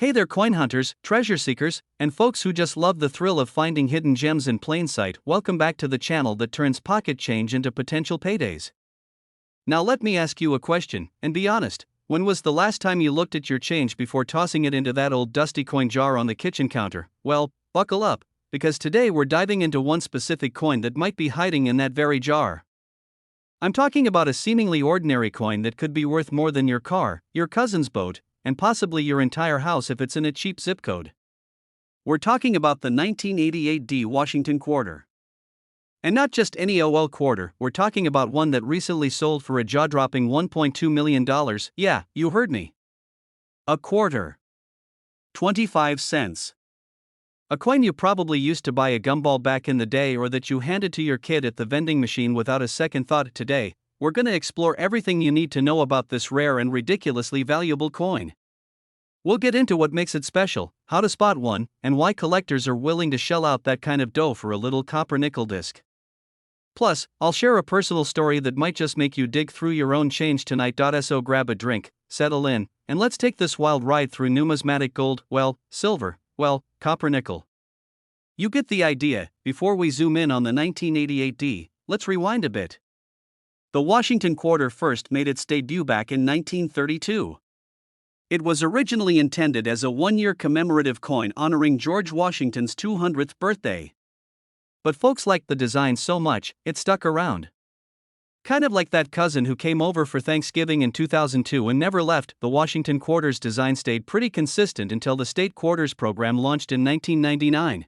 Hey there, coin hunters, treasure seekers, and folks who just love the thrill of finding hidden gems in plain sight. Welcome back to the channel that turns pocket change into potential paydays. Now let me ask you a question, and be honest. When was the last time you looked at your change before tossing it into that old dusty coin jar on the kitchen counter? Well, buckle up, because today we're diving into one specific coin that might be hiding in that very jar. I'm talking about a seemingly ordinary coin that could be worth more than your car, your cousin's boat, and possibly your entire house if it's in a cheap zip code. We're talking about the 1988 D Washington quarter. And not just any OL quarter, we're talking about one that recently sold for a jaw-dropping $1.2 million. Yeah, you heard me. A quarter. 25 cents. A coin you probably used to buy a gumball back in the day, or that you handed to your kid at the vending machine without a second thought. Today, we're gonna explore everything you need to know about this rare and ridiculously valuable coin. We'll get into what makes it special, how to spot one, and why collectors are willing to shell out that kind of dough for a little copper nickel disc. Plus, I'll share a personal story that might just make you dig through your own change tonight. So grab a drink, settle in, and let's take this wild ride through numismatic gold, silver, copper nickel. You get the idea. Before we zoom in on the 1988 D, let's rewind a bit. The Washington quarter first made its debut back in 1932. It was originally intended as a one-year commemorative coin honoring George Washington's 200th birthday. But folks liked the design so much, it stuck around. Kind of like that cousin who came over for Thanksgiving in 2002 and never left. The Washington quarter's design stayed pretty consistent until the state quarters program launched in 1999.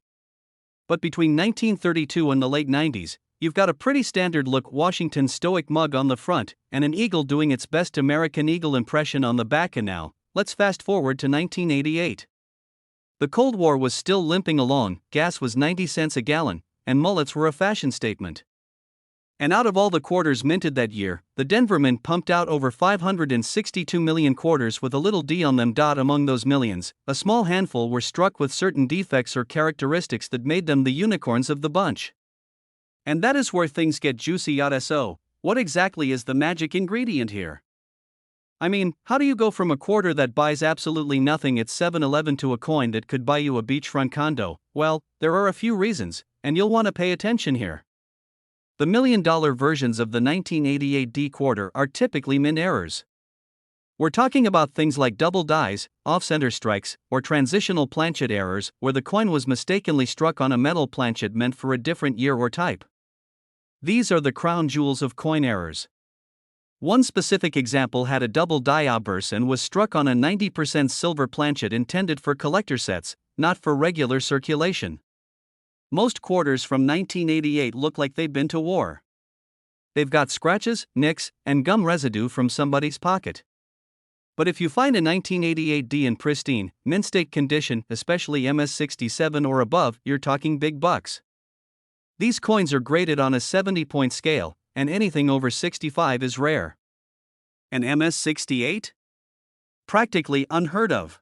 But between 1932 and the late 90s, you've got a pretty standard look Washington stoic mug on the front, and an eagle doing its best American eagle impression on the back. And now, let's fast forward to 1988. The Cold War was still limping along, gas was 90 cents a gallon, and mullets were a fashion statement. And out of all the quarters minted that year, the Denver Mint pumped out over 562 million quarters with a little d on them. Among those millions, a small handful were struck with certain defects or characteristics that made them the unicorns of the bunch. And that is where things get juicy. So, what exactly is the magic ingredient here? I mean, how do you go from a quarter that buys absolutely nothing at 7-Eleven to a coin that could buy you a beachfront condo? Well, there are a few reasons, and you'll want to pay attention here. The million-dollar versions of the 1988 D quarter are typically mint errors. We're talking about things like double dies, off-center strikes, or transitional planchet errors, where the coin was mistakenly struck on a metal planchet meant for a different year or type. These are the crown jewels of coin errors. One specific example had a double die obverse and was struck on a 90% silver planchet intended for collector sets, not for regular circulation. Most quarters from 1988 look like they've been to war. They've got scratches, nicks, and gum residue from somebody's pocket. But if you find a 1988 D in pristine, mint state condition, especially MS67 or above, you're talking big bucks. These coins are graded on a 70-point scale, and anything over 65 is rare. An MS68? Practically unheard of.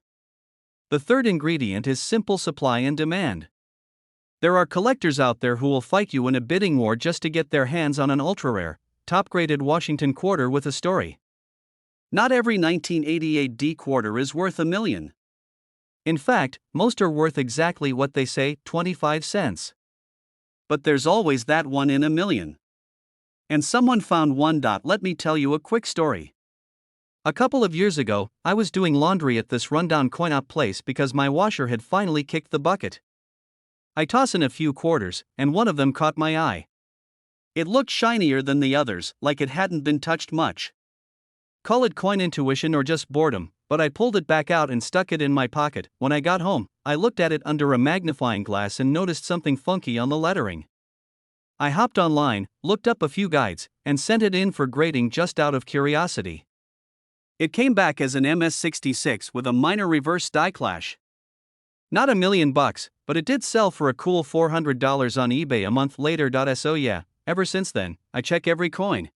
The third ingredient is simple supply and demand. There are collectors out there who will fight you in a bidding war just to get their hands on an ultra-rare, top-graded Washington quarter with a story. Not every 1988 D quarter is worth $1 million. In fact, most are worth exactly what they say, 25 cents. But there's always that one in a million. And someone found one. Let me tell you a quick story. A couple of years ago, I was doing laundry at this rundown coin-op place because my washer had finally kicked the bucket. I toss in a few quarters, and one of them caught my eye. It looked shinier than the others, like it hadn't been touched much. Call it coin intuition or just boredom, but I pulled it back out and stuck it in my pocket. When I got home, I looked at it under a magnifying glass and noticed something funky on the lettering. I hopped online, looked up a few guides, and sent it in for grading just out of curiosity. It came back as an MS66 with a minor reverse die clash. Not $1 million, but it did sell for a cool $400 on eBay a month later. So yeah, ever since then, I check every coin.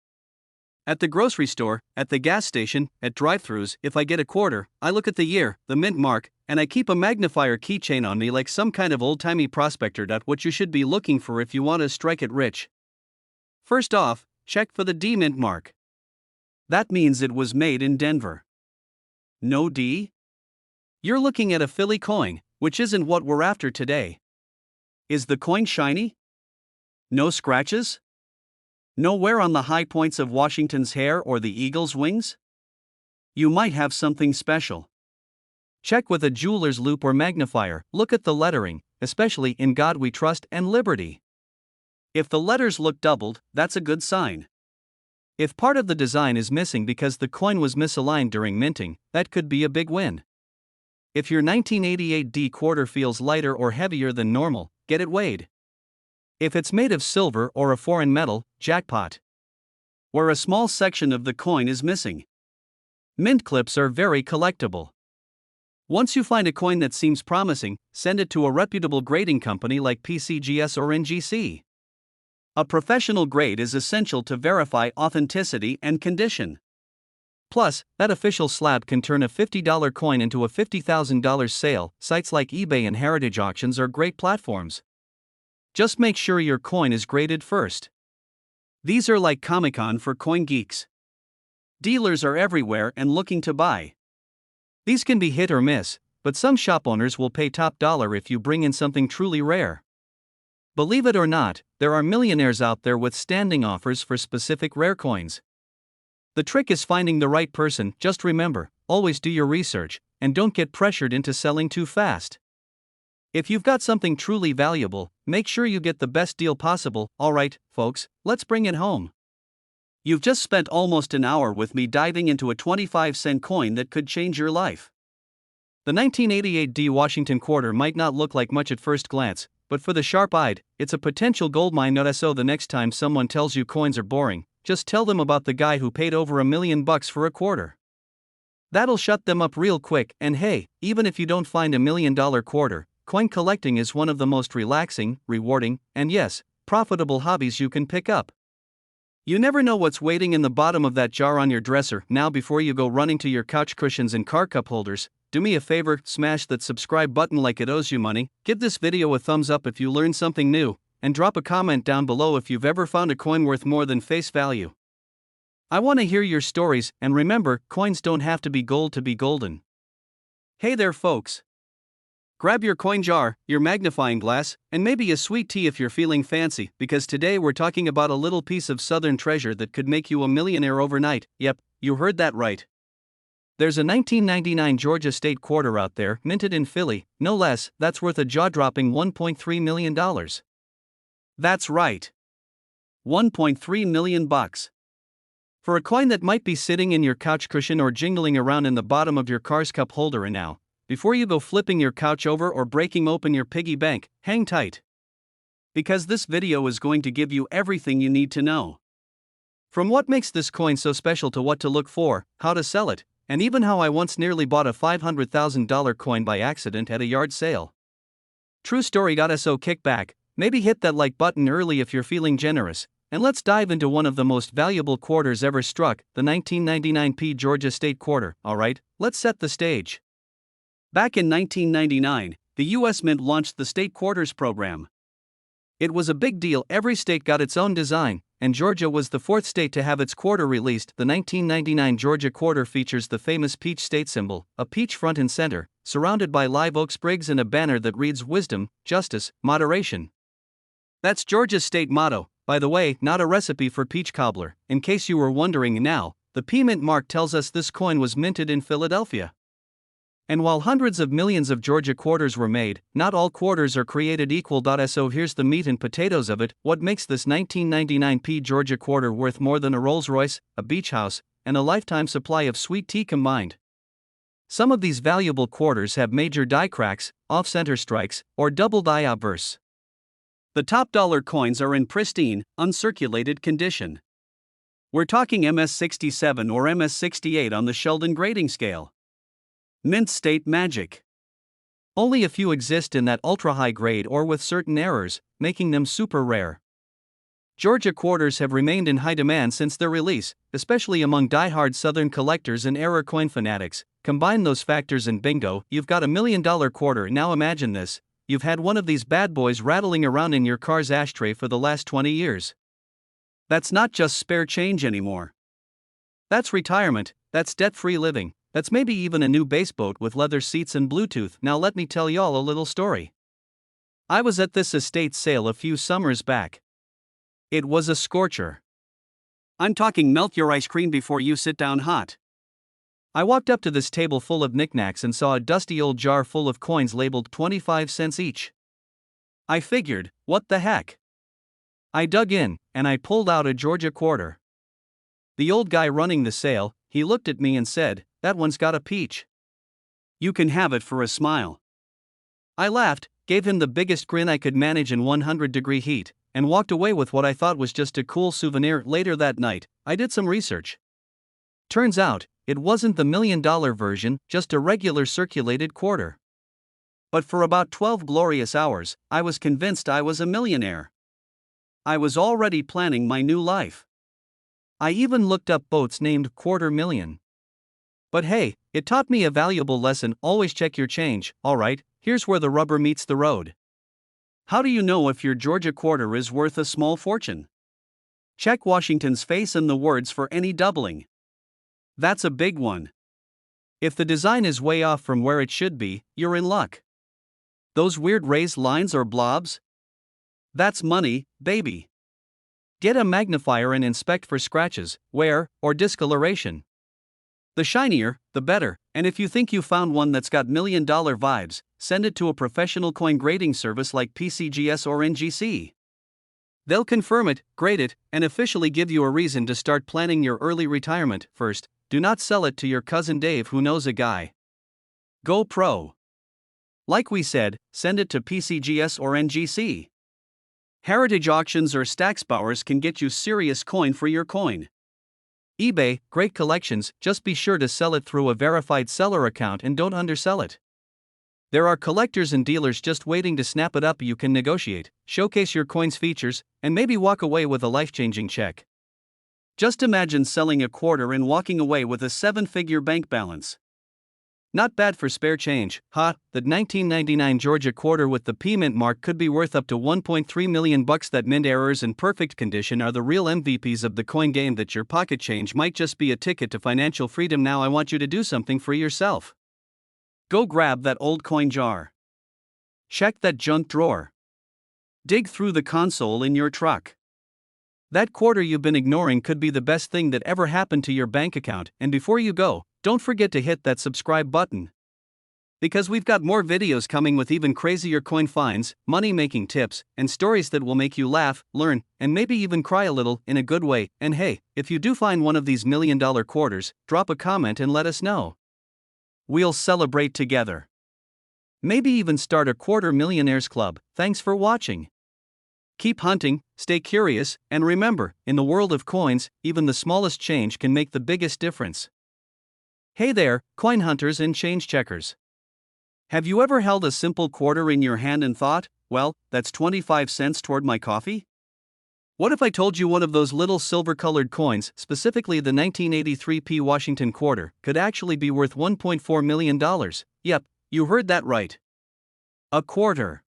At the grocery store, at the gas station, at drive-thrus, if I get a quarter, I look at the year, the mint mark, and I keep a magnifier keychain on me like some kind of old-timey prospector. What you should be looking for if you want to strike it rich. First off, check for the D mint mark. That means it was made in Denver. No D? You're looking at a Philly coin, which isn't what we're after today. Is the coin shiny? No scratches? No wear on the high points of Washington's hair or the eagle's wings? You might have something special. Check with a jeweler's loupe or magnifier. Look at the lettering, especially "In God We Trust" and "Liberty." If the letters look doubled, that's a good sign. If part of the design is missing because the coin was misaligned during minting, that could be a big win. If your 1988 D quarter feels lighter or heavier than normal, get it weighed. If it's made of silver or a foreign metal, jackpot. Where a small section of the coin is missing. Mint clips are very collectible. Once you find a coin that seems promising, send it to a reputable grading company like PCGS or NGC. A professional grade is essential to verify authenticity and condition. Plus, that official slab can turn a $50 coin into a $50,000 sale. Sites like eBay and heritage auctions are great platforms. Just make sure your coin is graded first. These are like Comic-Con for coin geeks. Dealers are everywhere and looking to buy. These can be hit or miss, but some shop owners will pay top dollar if you bring in something truly rare. Believe it or not, there are millionaires out there with standing offers for specific rare coins. The trick is finding the right person. Just remember, always do your research, and don't get pressured into selling too fast. If you've got something truly valuable, make sure you get the best deal possible. Alright, folks, let's bring it home. You've just spent almost an hour with me diving into a 25-cent coin that could change your life. The 1988 D Washington quarter might not look like much at first glance, but for the sharp-eyed, it's a potential goldmine. So the next time someone tells you coins are boring, just tell them about the guy who paid over $1 million for a quarter. That'll shut them up real quick. And hey, even if you don't find $1 million quarter, coin collecting is one of the most relaxing, rewarding, and yes, profitable hobbies you can pick up. You never know what's waiting in the bottom of that jar on your dresser. Now, before you go running to your couch cushions and car cup holders, do me a favor, smash that subscribe button like it owes you money, give this video a thumbs up if you learned something new, and drop a comment down below if you've ever found a coin worth more than face value. I want to hear your stories, and remember, coins don't have to be gold to be golden. Hey there, folks. Grab your coin jar, your magnifying glass, and maybe a sweet tea if you're feeling fancy, because today we're talking about a little piece of southern treasure that could make you a millionaire overnight. Yep, you heard that right. There's a 1999 Georgia State quarter out there, minted in Philly, no less, that's worth a jaw-dropping $1.3 million. That's right. $1.3 million. For a coin that might be sitting in your couch cushion or jingling around in the bottom of your car's cup holder. And now, before you go flipping your couch over or breaking open your piggy bank, hang tight. Because this video is going to give you everything you need to know. From what makes this coin so special to what to look for, how to sell it, and even how I once nearly bought a $500,000 coin by accident at a yard sale. True story. So kick back, maybe hit that like button early if you're feeling generous, and let's dive into one of the most valuable quarters ever struck, the 1999 P Georgia State quarter. Alright, let's set the stage. Back in 1999, the U.S. Mint launched the State Quarters program. It was a big deal. Every state got its own design, and Georgia was the fourth state to have its quarter released. The 1999 Georgia quarter features the famous peach state symbol, a peach front and center, surrounded by live oak sprigs and a banner that reads wisdom, justice, moderation. That's Georgia's state motto, by the way, not a recipe for peach cobbler. In case you were wondering now, the P Mint mark tells us this coin was minted in Philadelphia. And while hundreds of millions of Georgia quarters were made, not all quarters are created equal. So here's the meat and potatoes of it. What makes this 1999 P Georgia quarter worth more than a Rolls-Royce, a beach house, and a lifetime supply of sweet tea combined? Some of these valuable quarters have major die cracks, off-center strikes, or double die obverse. The top dollar coins are in pristine, uncirculated condition. We're talking MS-67 or MS-68 on the Sheldon grading scale. Mint state magic. Only a few exist in that ultra-high grade or with certain errors, making them super rare. Georgia quarters have remained in high demand since their release, especially among die-hard Southern collectors and error coin fanatics. Combine those factors and bingo, you've got $1 million quarter. Now imagine this, you've had one of these bad boys rattling around in your car's ashtray for the last 20 years. That's not just spare change anymore. That's retirement, that's debt-free living. That's maybe even a new bass boat with leather seats and Bluetooth. Now let me tell y'all a little story. I was at this estate sale a few summers back. It was a scorcher. I'm talking melt your ice cream before you sit down hot. I walked up to this table full of knickknacks and saw a dusty old jar full of coins labeled 25 cents each. I figured, what the heck? I dug in, and I pulled out a Georgia quarter. The old guy running the sale, he looked at me and said, "That one's got a peach. You can have it for a smile." I laughed, gave him the biggest grin I could manage in 100-degree heat, and walked away with what I thought was just a cool souvenir. Later that night, I did some research. Turns out, it wasn't the $1 million version, just a regular circulated quarter. But for about 12 glorious hours, I was convinced I was a millionaire. I was already planning my new life. I even looked up boats named Quarter Million. But hey, it taught me a valuable lesson: always check your change. Alright, here's where the rubber meets the road. How do you know if your Georgia quarter is worth a small fortune? Check Washington's face and the words for any doubling. That's a big one. If the design is way off from where it should be, you're in luck. Those weird raised lines or blobs? That's money, baby. Get a magnifier and inspect for scratches, wear, or discoloration. The shinier, the better, and if you think you found one that's got $1 million vibes, send it to a professional coin grading service like PCGS or NGC. They'll confirm it, grade it, and officially give you a reason to start planning your early retirement. First, do not sell it to your cousin Dave who knows a guy. Go pro. Like we said, send it to PCGS or NGC. Heritage auctions or Stacksbowers can get you serious coin for your coin. eBay, great collections, just be sure to sell it through a verified seller account and don't undersell it. There are collectors and dealers just waiting to snap it up. You can negotiate, showcase your coin's features, and maybe walk away with a life-changing check. Just imagine selling a quarter and walking away with a 7-figure bank balance. Not bad for spare change, huh? The 1999 Georgia quarter with the P mint mark could be worth up to $1.3 million. That mint errors in perfect condition are the real MVPs of the coin game. That your pocket change might just be a ticket to financial freedom. Now I want you to do something for yourself. Go grab that old coin jar. Check that junk drawer. Dig through the console in your truck. That quarter you've been ignoring could be the best thing that ever happened to your bank account. And before you go, don't forget to hit that subscribe button. Because we've got more videos coming with even crazier coin finds, money-making tips, and stories that will make you laugh, learn, and maybe even cry a little, in a good way. And hey, if you do find one of these $1 million quarters, drop a comment and let us know. We'll celebrate together. Maybe even start a Quarter Millionaires Club. Thanks for watching. Keep hunting, stay curious, and remember, in the world of coins, even the smallest change can make the biggest difference. Hey there, coin hunters and change checkers. Have you ever held a simple quarter in your hand and thought, well, that's 25 cents toward my coffee? What if I told you one of those little silver-colored coins, specifically the 1983 P Washington quarter, could actually be worth $1.4 million? Yep, you heard that right. A quarter.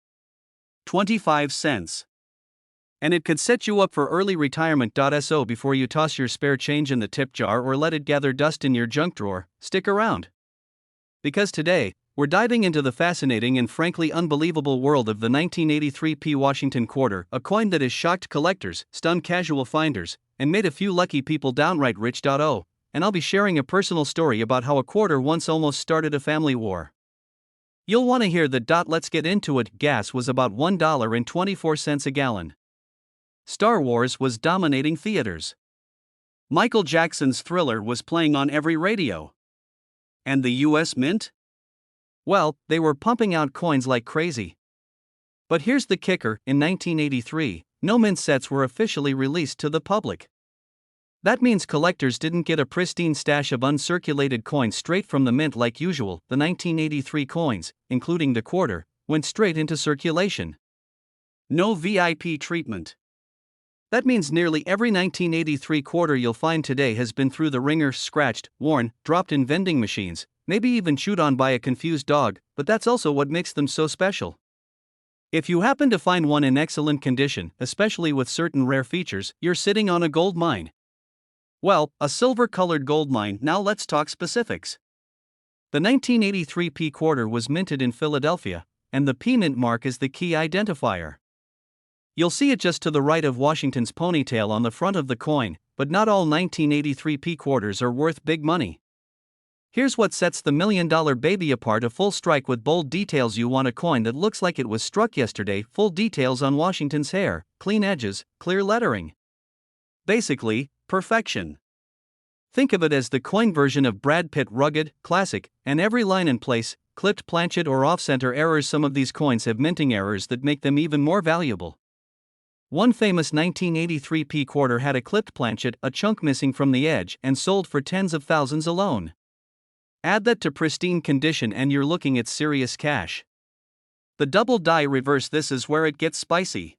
25 cents. And it could set you up for early retirement. So before you toss your spare change in the tip jar or let it gather dust in your junk drawer, stick around. Because today, we're diving into the fascinating and frankly unbelievable world of the 1983 P Washington quarter, a coin that has shocked collectors, stunned casual finders, and made a few lucky people downright rich. And I'll be sharing a personal story about how a quarter once almost started a family war. You'll want to hear that. Let's get into it. Gas was about $1.24 a gallon. Star Wars was dominating theaters. Michael Jackson's Thriller was playing on every radio. And the US Mint? Well, they were pumping out coins like crazy. But here's the kicker: in 1983, no mint sets were officially released to the public. That means collectors didn't get a pristine stash of uncirculated coins straight from the mint like usual. The 1983 coins, including the quarter, went straight into circulation. No VIP treatment. That means nearly every 1983 quarter you'll find today has been through the ringer, scratched, worn, dropped in vending machines, maybe even chewed on by a confused dog, but that's also what makes them so special. If you happen to find one in excellent condition, especially with certain rare features, you're sitting on a gold mine. Well, a silver-colored gold mine. Now let's talk specifics. The 1983 P quarter was minted in Philadelphia, and the P mint mark is the key identifier. You'll see it just to the right of Washington's ponytail on the front of the coin, but not all 1983 P quarters are worth big money. Here's what sets the $1 million baby apart: a full strike with bold details. You want a coin that looks like it was struck yesterday. Full details on Washington's hair, clean edges, clear lettering. Basically, perfection. Think of it as the coin version of Brad Pitt: rugged, classic, and every line in place, clipped planchet or off-center errors. Some of these coins have minting errors that make them even more valuable. One famous 1983 P quarter had a clipped planchet, a chunk missing from the edge, and sold for tens of thousands alone. Add that to pristine condition and you're looking at serious cash. The double die reverse: this is where it gets spicy.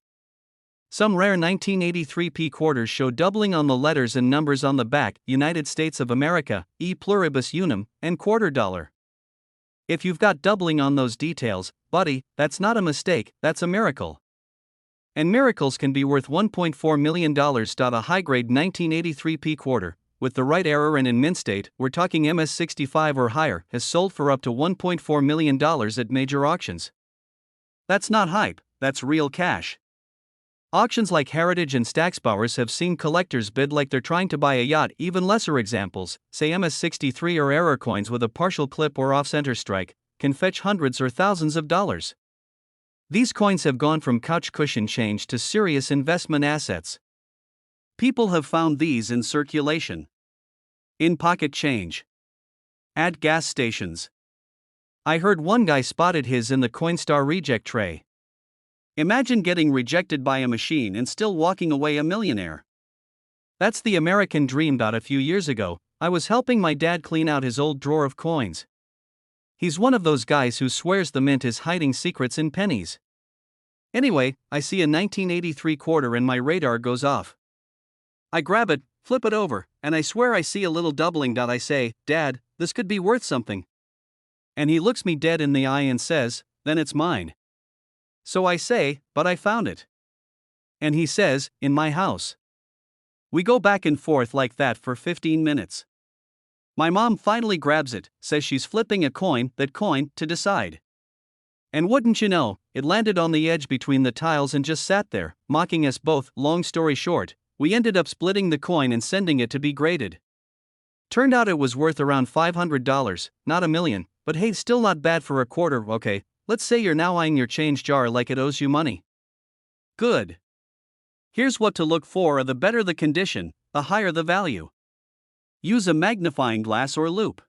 Some rare 1983 P quarters show doubling on the letters and numbers on the back: United States of America, e pluribus unum, and quarter dollar. If you've got doubling on those details, buddy, that's not a mistake, that's a miracle. And miracles can be worth $1.4 million. A high-grade 1983 P quarter, with the right error and in mint state, we're talking MS65 or higher, has sold for up to $1.4 million at major auctions. That's not hype, that's real cash. Auctions like Heritage and Stacksbowers have seen collectors bid like they're trying to buy a yacht. Even lesser examples, say MS63 or error coins with a partial clip or off-center strike, can fetch hundreds or thousands of dollars. These coins have gone from couch cushion change to serious investment assets. People have found these in circulation, in pocket change, at gas stations. I heard one guy spotted his in the Coinstar reject tray. Imagine getting rejected by a machine and still walking away a millionaire. That's the American dream. A few years ago, I was helping my dad clean out his old drawer of coins. He's one of those guys who swears the mint is hiding secrets in pennies. Anyway, I see a 1983 quarter and my radar goes off. I grab it, flip it over, and I swear I see a little doubling. I say, "Dad, this could be worth something." And he looks me dead in the eye and says, "Then it's mine." So I say, "But I found it." And he says, "In my house." We go back and forth like that for 15 minutes. My mom finally grabs it, says she's flipping a coin, to decide. And wouldn't you know, it landed on the edge between the tiles and just sat there, mocking us both. Long story short, we ended up splitting the coin and sending it to be graded. Turned out it was worth around $500, not $1 million, but hey, still not bad for a quarter. Okay, let's say you're now eyeing your change jar like it owes you money. Good. Here's what to look for: the better the condition, the higher the value. Use a magnifying glass or loop,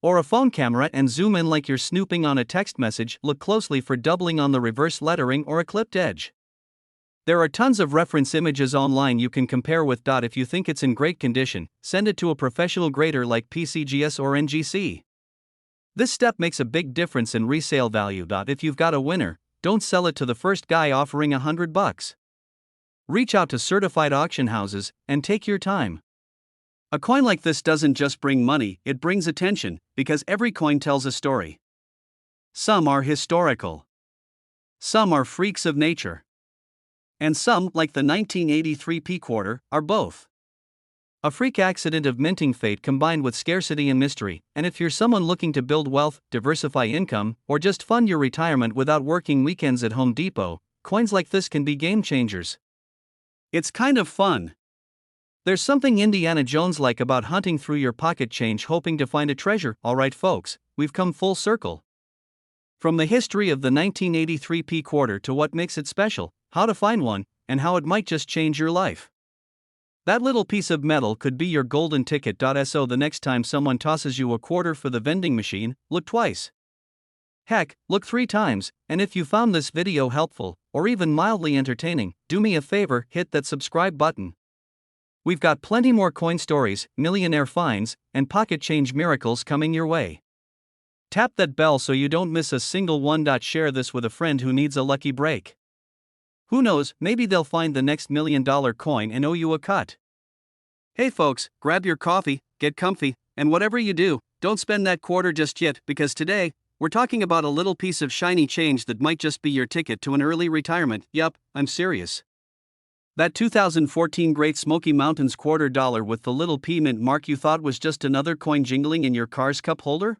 or a phone camera and zoom in like you're snooping on a text message. Look closely for doubling on the reverse lettering or a clipped edge. There are tons of reference images online you can compare with. If you think it's in great condition, send it to a professional grader like PCGS or NGC. This step makes a big difference in resale value. If you've got a winner, don't sell it to the first guy offering $100. Reach out to certified auction houses and take your time. A coin like this doesn't just bring money, it brings attention, because every coin tells a story. Some are historical. Some are freaks of nature. And some, like the 1983 P quarter, are both. A freak accident of minting fate combined with scarcity and mystery. And if you're someone looking to build wealth, diversify income, or just fund your retirement without working weekends at Home Depot, coins like this can be game changers. It's kind of fun. There's something Indiana Jones-like about hunting through your pocket change hoping to find a treasure. Alright folks, we've come full circle. From the history of the 1983 P quarter to what makes it special, how to find one, and how it might just change your life. That little piece of metal could be your golden ticket. So the next time someone tosses you a quarter for the vending machine, look twice. Heck, look 3 times, and if you found this video helpful, or even mildly entertaining, do me a favor, hit that subscribe button. We've got plenty more coin stories, millionaire finds, and pocket change miracles coming your way. Tap that bell so you don't miss a single one. Share this with a friend who needs a lucky break. Who knows, maybe they'll find the next $1 million coin and owe you a cut. Hey folks, grab your coffee, get comfy, and whatever you do, don't spend that quarter just yet, because today, we're talking about a little piece of shiny change that might just be your ticket to an early retirement. Yup, I'm serious. That 2014 Great Smoky Mountains $quarter with the little P mint mark you thought was just another coin jingling in your car's cup holder?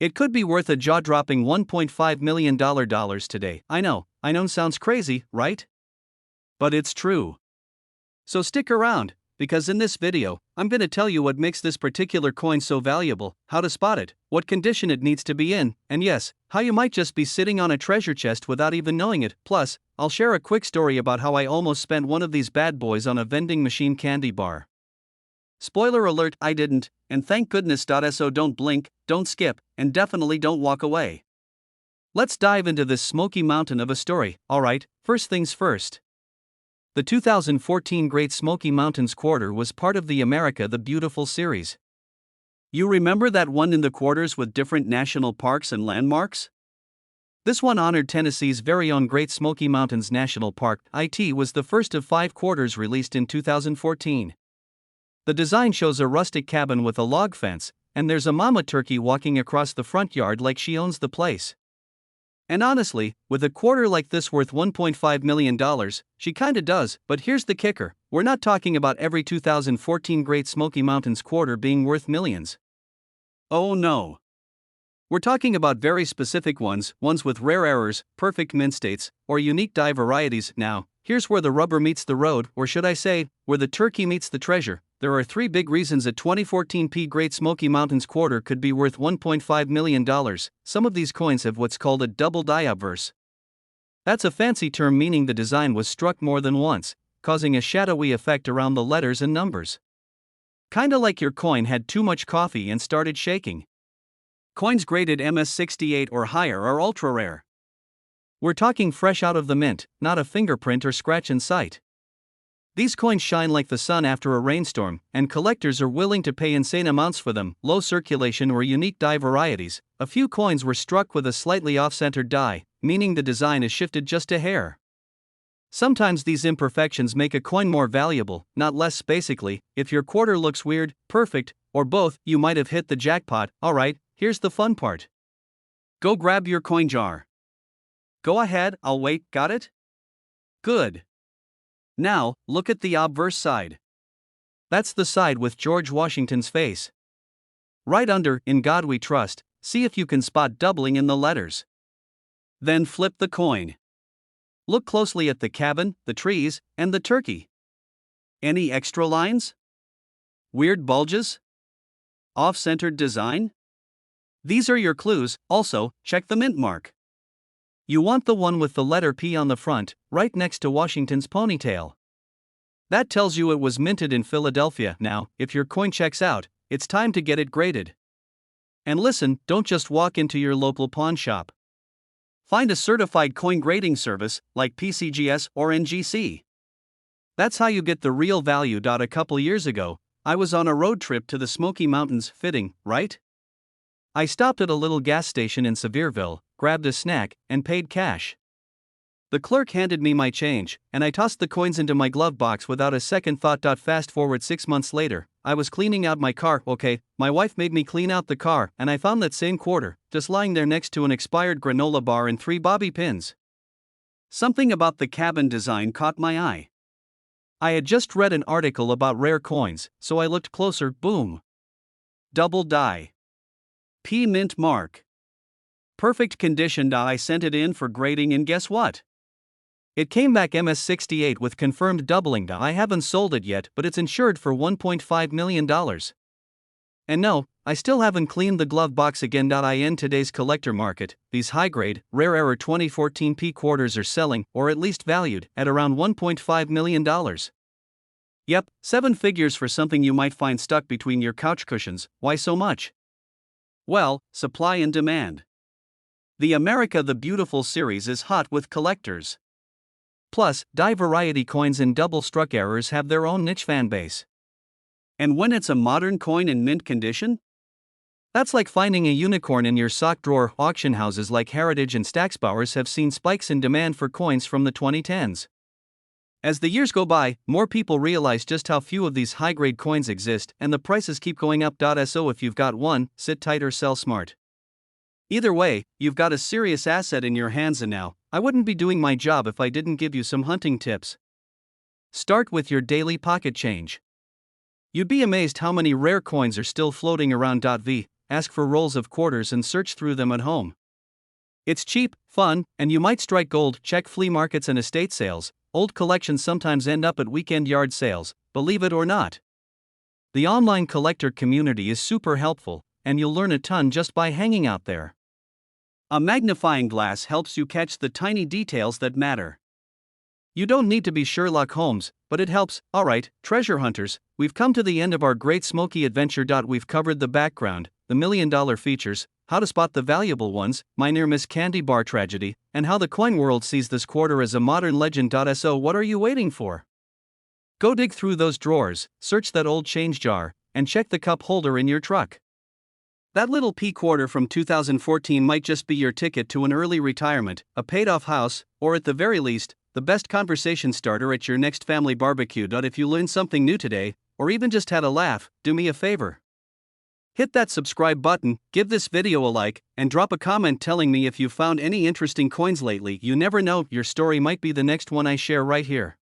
It could be worth a jaw-dropping $1.5 million today. I know, sounds crazy, right? But it's true. So stick around, because in this video, I'm gonna tell you what makes this particular coin so valuable, how to spot it, what condition it needs to be in, and yes, how you might just be sitting on a treasure chest without even knowing it. Plus, I'll share a quick story about how I almost spent one of these bad boys on a vending machine candy bar. Spoiler alert, I didn't, and thank goodness. So don't blink, don't skip, and definitely don't walk away. Let's dive into this smoky mountain of a story. Alright, first things first. The 2014 Great Smoky Mountains Quarter was part of the America the Beautiful series. You remember that one in the quarters with different national parks and landmarks? This one honored Tennessee's very own Great Smoky Mountains National Park. It was the first of 5 quarters released in 2014. The design shows a rustic cabin with a log fence, and there's a mama turkey walking across the front yard like she owns the place. And honestly, with a quarter like this worth $1.5 million, she kinda does. But here's the kicker, we're not talking about every 2014 Great Smoky Mountains quarter being worth millions. Oh no. We're talking about very specific ones with rare errors, perfect mint states, or unique die varieties. Now, here's where the rubber meets the road, or should I say, where the turkey meets the treasure. There are 3 big reasons a 2014 Great Smoky Mountains quarter could be worth $1.5 million. Some of these coins have what's called a double die obverse. That's a fancy term meaning the design was struck more than once, causing a shadowy effect around the letters and numbers. Kinda like your coin had too much coffee and started shaking. Coins graded MS68 or higher are ultra rare. We're talking fresh out of the mint, not a fingerprint or scratch in sight. These coins shine like the sun after a rainstorm, and collectors are willing to pay insane amounts for them. Low circulation or unique die varieties. A few coins were struck with a slightly off-centered die, meaning the design is shifted just a hair. Sometimes these imperfections make a coin more valuable, not less. Basically, if your quarter looks weird, perfect, or both, you might have hit the jackpot. Alright, here's the fun part. Go grab your coin jar. Go ahead, I'll wait. Got it? Good. Now, look at the obverse side. That's the side with George Washington's face. Right under, "In God We Trust," see if you can spot doubling in the letters. Then flip the coin. Look closely at the cabin, the trees, and the turkey. Any extra lines? Weird bulges? Off-centered design? These are your clues. Also, check the mint mark. You want the one with the letter P on the front, right next to Washington's ponytail. That tells you it was minted in Philadelphia. Now, if your coin checks out, it's time to get it graded. And listen, don't just walk into your local pawn shop. Find a certified coin grading service, like PCGS or NGC. That's how you get the real value. A couple years ago, I was on a road trip to the Smoky Mountains. Fitting, right? I stopped at a little gas station in Sevierville, grabbed a snack, and paid cash. The clerk handed me my change, and I tossed the coins into my glove box without a second thought. Fast forward 6 months later, I was cleaning out my car. My wife made me clean out the car, and I found that same quarter, just lying there next to an expired granola bar and 3 bobby pins. Something about the cabin design caught my eye. I had just read an article about rare coins, so I looked closer. Boom. Double die. P mint mark. Perfect condition. I sent it in for grading, and guess what? It came back MS68 with confirmed doubling. I haven't sold it yet, but it's insured for $1.5 million. And no, I still haven't cleaned the glove box again. In today's collector market, these high-grade, rare error 2014 P quarters are selling, or at least valued, at around $1.5 million. Yep, 7 figures for something you might find stuck between your couch cushions. Why so much? Well, supply and demand. The America the Beautiful series is hot with collectors. Plus, die variety coins and double struck errors have their own niche fan base. And when it's a modern coin in mint condition? That's like finding a unicorn in your sock drawer. Auction houses like Heritage and Stacksbowers have seen spikes in demand for coins from the 2010s. As the years go by, more people realize just how few of these high-grade coins exist, and the prices keep going up. So if you've got one, sit tight or sell smart. Either way, you've got a serious asset in your hands, and now, I wouldn't be doing my job if I didn't give you some hunting tips. Start with your daily pocket change. You'd be amazed how many rare coins are still floating around. ask for rolls of quarters and search through them at home. It's cheap, fun, and you might strike gold. Check flea markets and estate sales. Old collections sometimes end up at weekend yard sales, believe it or not. The online collector community is super helpful, and you'll learn a ton just by hanging out there. A magnifying glass helps you catch the tiny details that matter. You don't need to be Sherlock Holmes, but it helps. Alright, treasure hunters, we've come to the end of our great Smoky adventure. We've covered the background, the $1 million features, how to spot the valuable ones, my near miss candy bar tragedy, and how the coin world sees this quarter as a modern legend. So what are you waiting for? Go dig through those drawers, search that old change jar, and check the cup holder in your truck. That little pea quarter from 2014 might just be your ticket to an early retirement, a paid-off house, or at the very least, the best conversation starter at your next family barbecue. If you learned something new today, or even just had a laugh, do me a favor. Hit that subscribe button, give this video a like, and drop a comment telling me if you found any interesting coins lately. You never know, your story might be the next one I share right here.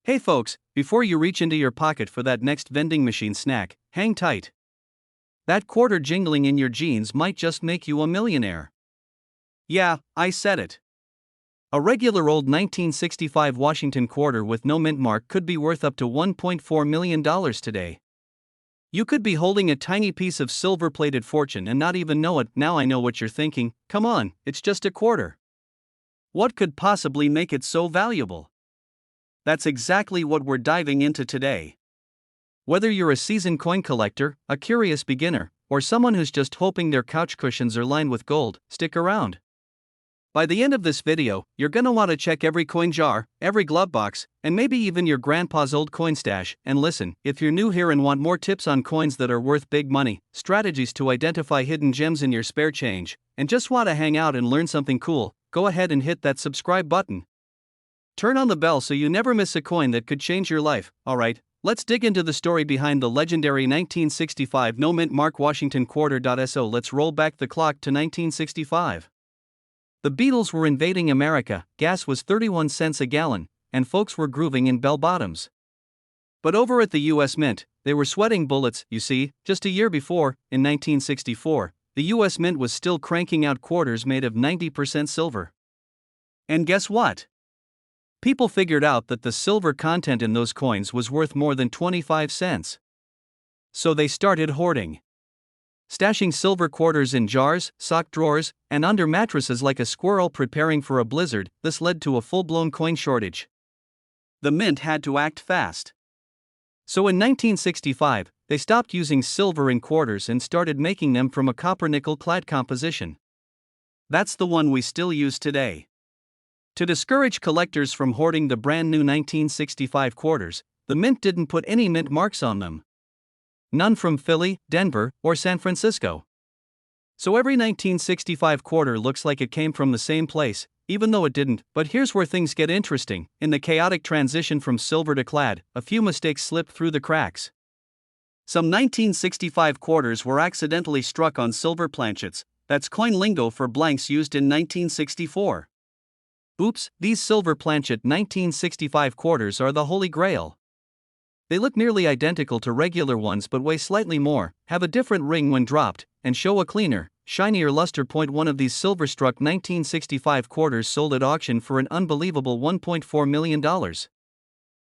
Hey folks, before you reach into your pocket for that next vending machine snack, hang tight. That quarter jingling in your jeans might just make you a millionaire. Yeah, I said it. A regular old 1965 Washington quarter with no mint mark could be worth up to $1.4 million today. You could be holding a tiny piece of silver-plated fortune and not even know it. Now I know what you're thinking, come on, it's just a quarter. What could possibly make it so valuable? That's exactly what we're diving into today. Whether you're a seasoned coin collector, a curious beginner, or someone who's just hoping their couch cushions are lined with gold, stick around. By the end of this video, you're gonna want to check every coin jar, every glove box, and maybe even your grandpa's old coin stash. And listen, if you're new here and want more tips on coins that are worth big money, strategies to identify hidden gems in your spare change, and just want to hang out and learn something cool, go ahead and hit that subscribe button. Turn on the bell so you never miss a coin that could change your life. Alright, let's dig into the story behind the legendary 1965 no mint mark Washington quarter. So let's roll back the clock to 1965. The Beatles were invading America, gas was 31 cents a gallon, and folks were grooving in bell-bottoms. But over at the US Mint, they were sweating bullets. You see, just a year before, in 1964, the US Mint was still cranking out quarters made of 90% silver. And guess what? People figured out that the silver content in those coins was worth more than 25 cents. So they started hoarding. Stashing silver quarters in jars, sock drawers, and under mattresses like a squirrel preparing for a blizzard. This led to a full-blown coin shortage. The mint had to act fast. So in 1965, they stopped using silver in quarters and started making them from a copper-nickel clad composition. That's the one we still use today. To discourage collectors from hoarding the brand new 1965 quarters, the mint didn't put any mint marks on them. None from Philly, Denver, or San Francisco. So every 1965 quarter looks like it came from the same place, even though it didn't. But here's where things get interesting. In the chaotic transition from silver to clad, a few mistakes slipped through the cracks. Some 1965 quarters were accidentally struck on silver planchets. That's coin lingo for blanks used in 1964. Oops, these silver planchet 1965 quarters are the holy grail. They look nearly identical to regular ones but weigh slightly more, have a different ring when dropped, and show a cleaner, shinier luster. One of these silver-struck 1965 quarters sold at auction for an unbelievable $1.4 million.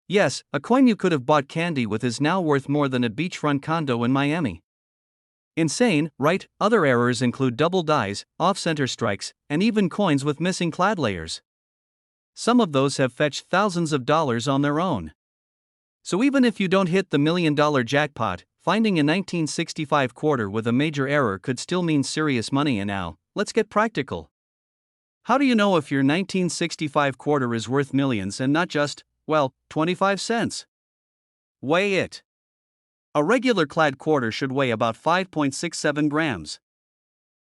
Yes, a coin you could have bought candy with is now worth more than a beachfront condo in Miami. Insane, right? Other errors include double dies, off-center strikes, and even coins with missing clad layers. Some of those have fetched thousands of dollars on their own. So even if you don't hit the $1 million jackpot, finding a 1965 quarter with a major error could still mean serious money. And now, let's get practical. How do you know if your 1965 quarter is worth millions and not just, well, 25 cents? Weigh it. A regular clad quarter should weigh about 5.67 grams.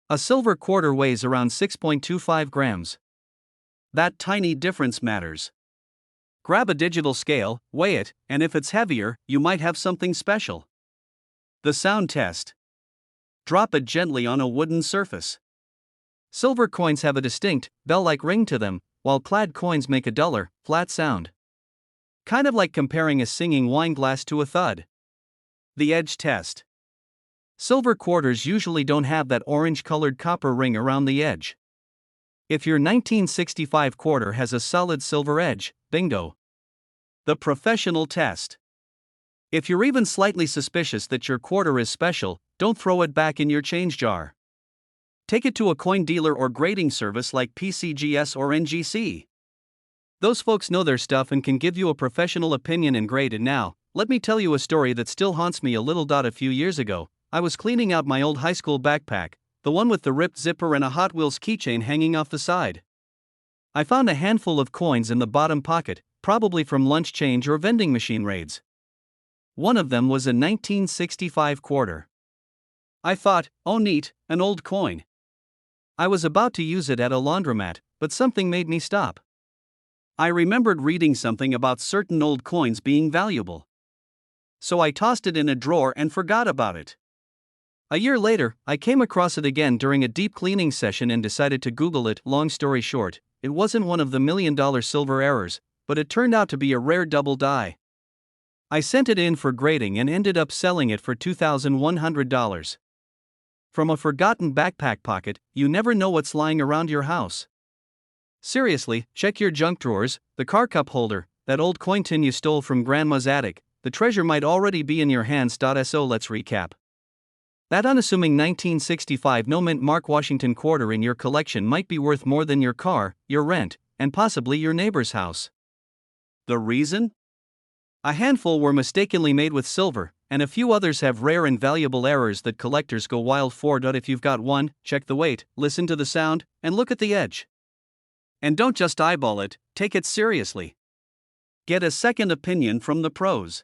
A silver quarter weighs around 6.25 grams. That tiny difference matters. Grab a digital scale, weigh it, and if it's heavier, you might have something special. The sound test. Drop it gently on a wooden surface. Silver coins have a distinct, bell-like ring to them, while clad coins make a duller, flat sound. Kind of like comparing a singing wine glass to a thud. The edge test. Silver quarters usually don't have that orange-colored copper ring around the edge. If your 1965 quarter has a solid silver edge, bingo. The professional test. If you're even slightly suspicious that your quarter is special, don't throw it back in your change jar. Take it to a coin dealer or grading service like PCGS or NGC. Those folks know their stuff and can give you a professional opinion and grade. And now, let me tell you a story that still haunts me a little. A few years ago, I was cleaning out my old high school backpack, the one with the ripped zipper and a Hot Wheels keychain hanging off the side. I found a handful of coins in the bottom pocket, probably from lunch change or vending machine raids. One of them was a 1965 quarter. I thought, oh neat, an old coin. I was about to use it at a laundromat, but something made me stop. I remembered reading something about certain old coins being valuable. So I tossed it in a drawer and forgot about it. A year later, I came across it again during a deep cleaning session and decided to Google it. Long story short, it wasn't one of the $1 million silver errors, but it turned out to be a rare double die. I sent it in for grading and ended up selling it for $2,100. From a forgotten backpack pocket, you never know what's lying around your house. Seriously, check your junk drawers, the car cup holder, that old coin tin you stole from grandma's attic. The treasure might already be in your hands. So let's recap. That unassuming 1965 no-mint Mark Washington quarter in your collection might be worth more than your car, your rent, and possibly your neighbor's house. The reason? A handful were mistakenly made with silver, and a few others have rare and valuable errors that collectors go wild for. If you've got one, check the weight, listen to the sound, and look at the edge. And don't just eyeball it, take it seriously. Get a second opinion from the pros.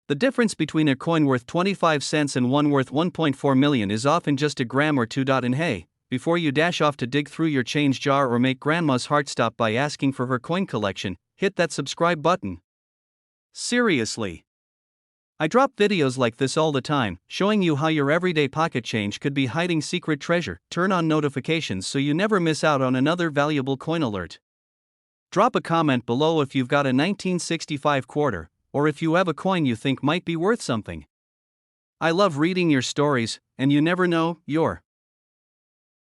The difference between a coin worth 25 cents and one worth 1.4 million is often just a gram or two. And hey, before you dash off to dig through your change jar or make grandma's heart stop by asking for her coin collection, hit that subscribe button. Seriously. I drop videos like this all the time, showing you how your everyday pocket change could be hiding secret treasure. Turn on notifications so you never miss out on another valuable coin alert. Drop a comment below if you've got a 1965 quarter, or if you have a coin you think might be worth something. I love reading your stories, and you never know, you're